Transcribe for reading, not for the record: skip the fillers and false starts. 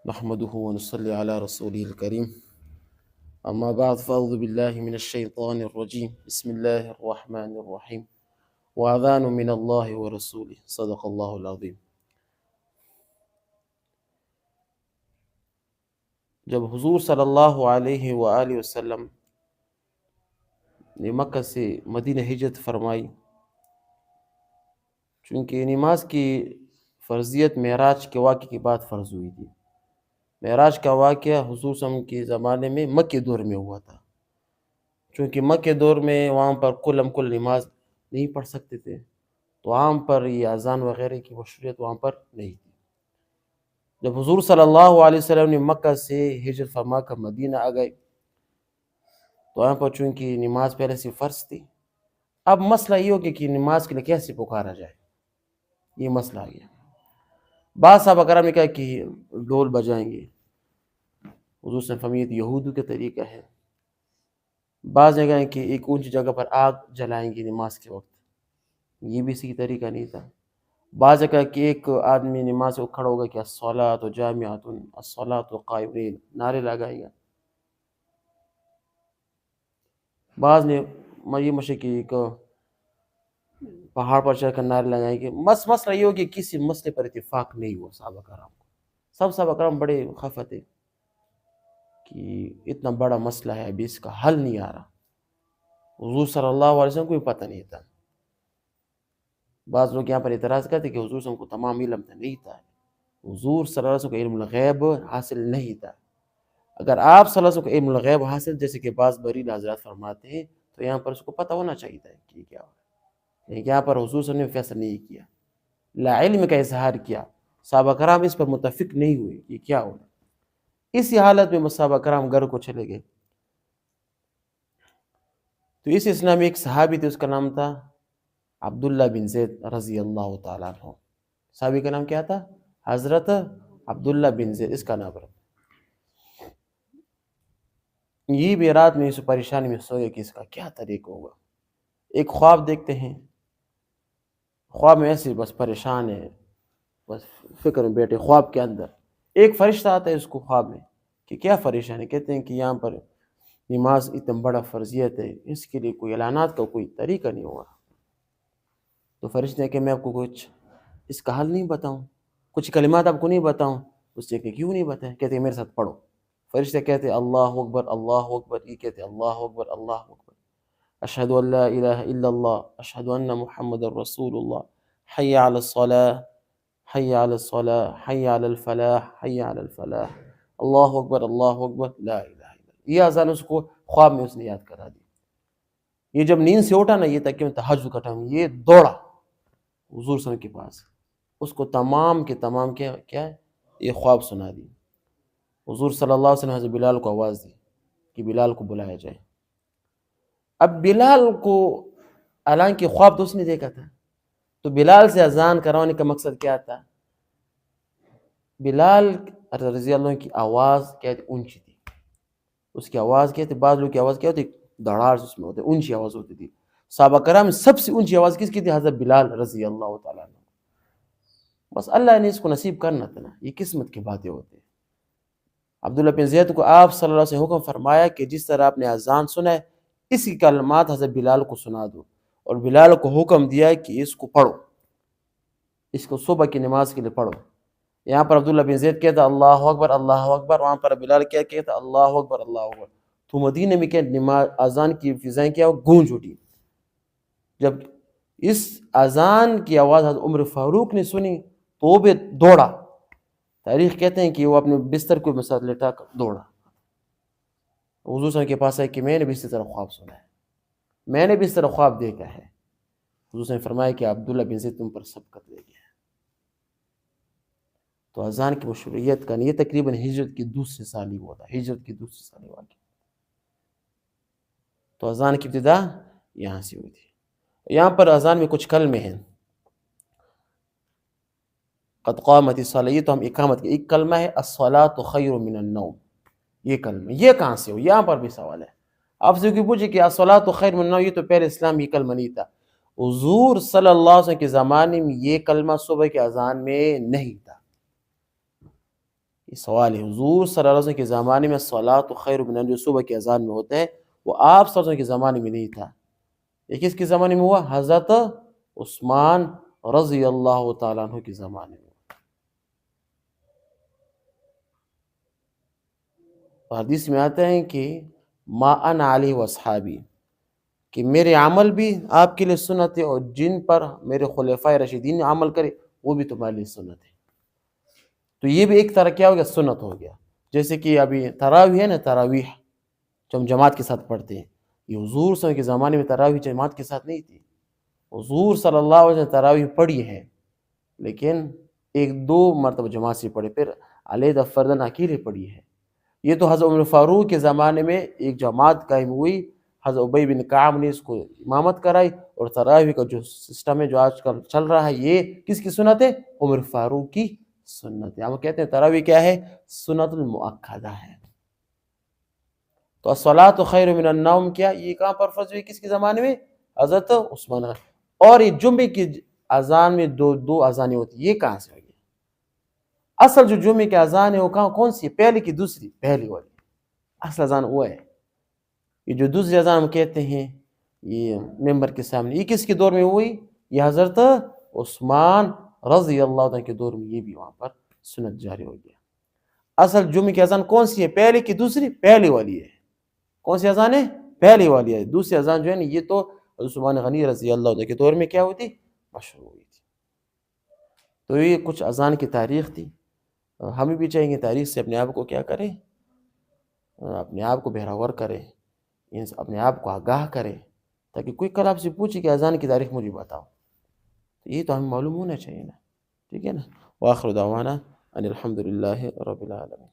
نحمده ونصلي على رسوله الكريم أما بعد فأعوذ بالله من الشيطان الرجيم بسم الله الرحمن الرحيم وأذان من الله ورسوله صدق الله العظيم۔ جب حضور صلی اللہ علیہ وآلہ وسلم نے مکہ سے مدینہ ہجرت فرمائی، چونکہ نماز کی فرضیت معراج کے واقعے کے بعد فرض ہوئی تھی۔ معراج کا واقعہ حضور صلی اللہ علیہ وسلم کے زمانے میں مکہ دور میں ہوا تھا، چونکہ مکہ دور میں وہاں پر کل نماز نہیں پڑھ سکتے تھے، تو عام پر یہ اذان وغیرہ کی مشروعیت وہاں پر نہیں تھی۔ جب حضور صلی اللہ علیہ وسلم نے مکہ سے ہجرت فرما کر مدینہ آ گئے تو وہاں پر چونکہ نماز پہلے سے فرض تھی، اب مسئلہ یہ ہو کہ نماز کے لیے کیسے پکارا جائے، یہ مسئلہ آ گیا۔ بعض صحابہ کرام نے کہا کہ ڈول بجائیں گے، حضور صلی اللہ علیہ وسلم فرمایا یہودوں کا طریقہ ہے۔ بعض نے کہا کہ ایک اونچی جگہ پر آگ جلائیں گے نماز کے وقت، یہ بھی صحیح طریقہ نہیں تھا۔ بعض نے کہا کہ ایک آدمی نماز سے کھڑا ہوگا کہ الصلاۃ جامعۃ الصلاۃ قائمین نعرے لگائے گا۔ بعض نے یہ مشق کہ ایک پہاڑ پر چڑھ کر نعرے لگائیں گے۔ مسئلہ یہ ہو کہ کسی مسئلے پر اتفاق نہیں ہوا صحابہ کرام کو۔ سب صحابہ کرام بڑے خفا تھے کہ اتنا بڑا مسئلہ ہے، ابھی اس کا حل نہیں آ رہا۔ حضور صلی اللہ علیہ وسلم کو بھی پتہ نہیں تھا۔ بعض لوگ یہاں پر اعتراض کرتے کہ حضور صلی اللہ علیہ وسلم کو تمام علم نہیں تھا، حضور صلی اللہ علیہ وسلم کو علم الغیب حاصل نہیں تھا۔ اگر آپ صلی اللہ علیہ وسلم کو علم الغیب حاصل، جیسے کہ بعض بریل حضرات فرماتے ہیں، تو یہاں پر اس کو پتہ ہونا چاہیے تھا کہ کیا ہو۔ لیکن یہاں پر حضور صلی اللہ علیہ وسلم نے فیصلہ نہیں کیا، لا علم کا اظہار کیا۔ صحابہ کرام اس پر متفق نہیں ہوئے کہ کیا ہونا۔ اسی حالت میں صحابہ کرام گھر کو چلے گئے۔ تو اس اسلام میں ایک صحابی تھے، اس کا نام تھا عبداللہ بن زید رضی اللہ تعالیٰ عنہ۔ صحابی کا نام کیا تھا؟ حضرت عبداللہ بن زید، اس کا نام رکھا۔ یہ بھی رات میں اس پریشانی میں سوئے کہ اس کا کیا طریقہ ہوگا۔ ایک خواب دیکھتے ہیں، خواب میں ایسے بس پریشان ہے، بس فکر میں بیٹھے۔ خواب کے اندر ایک فرشتہ آتا ہے اس کو خواب میں کہ کیا پریشانی، کہتے ہیں کہ یہاں پر نماز اتنا بڑا فرضیت ہے، اس کے لیے کوئی اعلانات کا کوئی طریقہ نہیں ہوگا۔ تو فرشتے کہ میں آپ کو کچھ اس کا حل نہیں بتاؤں، کچھ کلمات آپ کو نہیں بتاؤں؟ اس سے کہ کیوں نہیں بتائیں؟ کہتے ہیں میرے ساتھ پڑھو۔ فرشتے کہتے ہیں اللہ اکبر اللہ اکبر، یہ کہتے ہیں اللہ اکبر اللہ اکبر، اشہد ان لا الہ الا اللہ اشہد ان محمد رسول اللہ، حی علی الصلاۃ حی علی الصلاۃ حی علی الفلاح حی علی الفلاح، اللہ اکبر لا الہ الا اللہ۔ یہ اذان اس کو خواب میں اس نے یاد کرا دی۔ یہ جب نیند سے اٹھا نا، یہ تک کہ تہجد کا ٹائم، یہ دوڑا حضور صلی اللہ علیہ وسلم کے پاس، اس کو تمام کے تمام کیا ہے یہ خواب سنا دی۔ حضور صلی اللہ علیہ وسلم حضرت بلال کو آواز دی کہ بلال کو بلایا جائے۔ اب بلال کو حالانکہ خواب تو اس نے دیکھا تھا، تو بلال سے اذان کروانے کا مقصد کیا تھا؟ بلال رضی اللہ عنہ کی آواز کیا تھی؟ اونچی تھی۔ اس کی آواز کیا تھی؟ بعض لوگ کی آواز کیا ہوتی؟ دھڑاس اس میں ہوتے، اونچی آواز ہوتی تھی۔ صحابہ کرام سب سے اونچی آواز کس کی تھی؟ حضرت بلال رضی اللہ تعالیٰ عنہ۔ بس اللہ نے اس کو نصیب کرنا تھا نا، یہ قسمت کی باتیں ہوتی ہیں۔ عبداللہ بن زید کو آپ صلی اللہ علیہ وسلم حکم فرمایا کہ جس طرح آپ نے اذان سنا ہے، اسی کلمات حضرت بلال کو سنا دو، اور بلال کو حکم دیا کہ اس کو پڑھو، اس کو صبح کی نماز کے لیے پڑھو۔ یہاں پر عبداللہ بن زید کہتا اللہ اکبر، وہاں پر بلال کیا کہتا اللہ اکبر اللہ اکبر۔ تو مدینہ میں کیا نماز اذان کی فضائیں کیا گونج اٹھی۔ جب اس اذان کی آواز حضرت عمر فاروق نے سنی تو وہ بھی دوڑا۔ تاریخ کہتے ہیں کہ وہ اپنے بستر کو ساتھ لٹا کر دوڑا، حضور صلی اللہ علیہ وسلم کے پاس ہے کہ میں نے بھی اس طرح خواب سنا ہے، میں نے بھی اس طرح خواب دیکھا ہے۔ حضور صلی اللہ علیہ وسلم نے فرمایا کہ عبداللہ بن زید تم پر سبقت لے گیا۔ تو اذان کی مشروعیت کا یہ تقریباً ہجرت کی دوسرے سال ہی ہوا تھا، ہجرت کی دوسرے سال ہوا تھا۔ تو اذان کی ابتدا یہاں سے ہوئی تھی۔ یہاں پر اذان میں کچھ کلمے ہیں، قد قامت الصلاۃ، یہ تو ہم اقامت کے، ایک کلمہ ہے الصلاۃ خیر من النوم، یہ کلمہ یہ کہاں سے ہو؟ یہاں پر بھی سوال ہے۔ آپ سے کوئی پوچھے کہ الصلاۃ خیر من النوم، یہ تو پہلے اسلام یہ کلمہ نہیں تھا۔ حضور صلی اللہ علیہ وسلم کے زمانے میں یہ کلمہ صبح کے اذان میں نہیں تھا، یہ سوال ہے، حضور صلی اللہ علیہ وسلم کے زمانے میں صلاۃ خیر من النوم جو صبح کی اذان میں ہوتا ہے وہ آپ صلی اللہ علیہ وسلم کے زمانے میں نہیں تھا، یہ کس کے زمانے میں ہوا؟ حضرت عثمان رضی اللہ تعالیٰ عنہ کے زمانے میں۔ حدیث میں آتا ہے کہ ما انا علیہ واصحابی، کہ میرے عمل بھی آپ کے لیے سنت ہے اور جن پر میرے خلفائے راشدین نے عمل کرے وہ بھی تمہارے لیے سنت ہے۔ تو یہ بھی ایک طرح کیا ہو گیا؟ سنت ہو گیا۔ جیسے کہ ابھی تراویح ہے نا، تراویح جو ہم جماعت کے ساتھ پڑھتے ہیں، یہ حضور صلی اللہ علیہ وسلم کے زمانے میں تراویح جماعت کے ساتھ نہیں تھی۔ حضور صلی اللہ علیہ وسلم تراویح پڑھی ہے لیکن ایک دو مرتبہ جماعت سے پڑھی، پھر علیحدہ فردن اکیلے پڑھی ہے۔ یہ تو حضرت عمر فاروق کے زمانے میں ایک جماعت قائم ہوئی، حضرت ابی بن کعب نے اس کو امامت کرائی، اور تراویح کا جو سسٹم ہے جو آج کل چل رہا ہے یہ کس کی سنت ہے؟ عمر فاروق کی سنت ہے۔ ہم کہتے ہیں تراویح کیا ہے؟ سنت المؤکدہ ہے۔ تو الصلاۃ خیر من النوم کیا یہ کہاں پر فرض ہوئی؟ کس کے زمانے میں؟ حضرت عثمان۔ اور یہ جمعے کی اذان میں دو اذانیں ہوتی، یہ کہاں سے ہوئی؟ اصل جو جمعے کی اذان ہے وہ کون سی ہے؟ پہلی کی دوسری؟ پہلی والی اصل اذان وہ ہے۔ یہ جو دوسری اذان ہم کہتے ہیں یہ ممبر کے سامنے، یہ کس کے دور میں ہوئی؟ یہ حضرت عثمان رضی اللہ عنہ کے دور میں، یہ بھی وہاں پر سنت جاری ہو گیا۔ اصل جمعے کی اذان کون سی ہے؟ پہلی کی دوسری؟ پہلی والی ہے۔ کون سی اذان ہے؟ پہلی والی ہے۔ دوسری اذان جو ہے نا یہ تو حضرت عثمان غنی رضی اللہ عنہ کے دور میں کیا ہوئی تھی؟ مشروع ہوئی تھی۔ تو یہ کچھ اذان کی تاریخ تھی۔ ہمیں بھی چاہیے تاریخ سے اپنے آپ کو کیا کریں، اپنے آپ کو بہراور کریں، اپنے آپ کو آگاہ کریں، تاکہ کوئی کل آپ سے پوچھے کہ اذان کی تاریخ مجھے بتاؤ، تو یہ تو ہمیں معلوم ہونا چاہیے نا، ٹھیک ہے نا۔ وآخر دعوانا ان الحمد للہ رب العالمین۔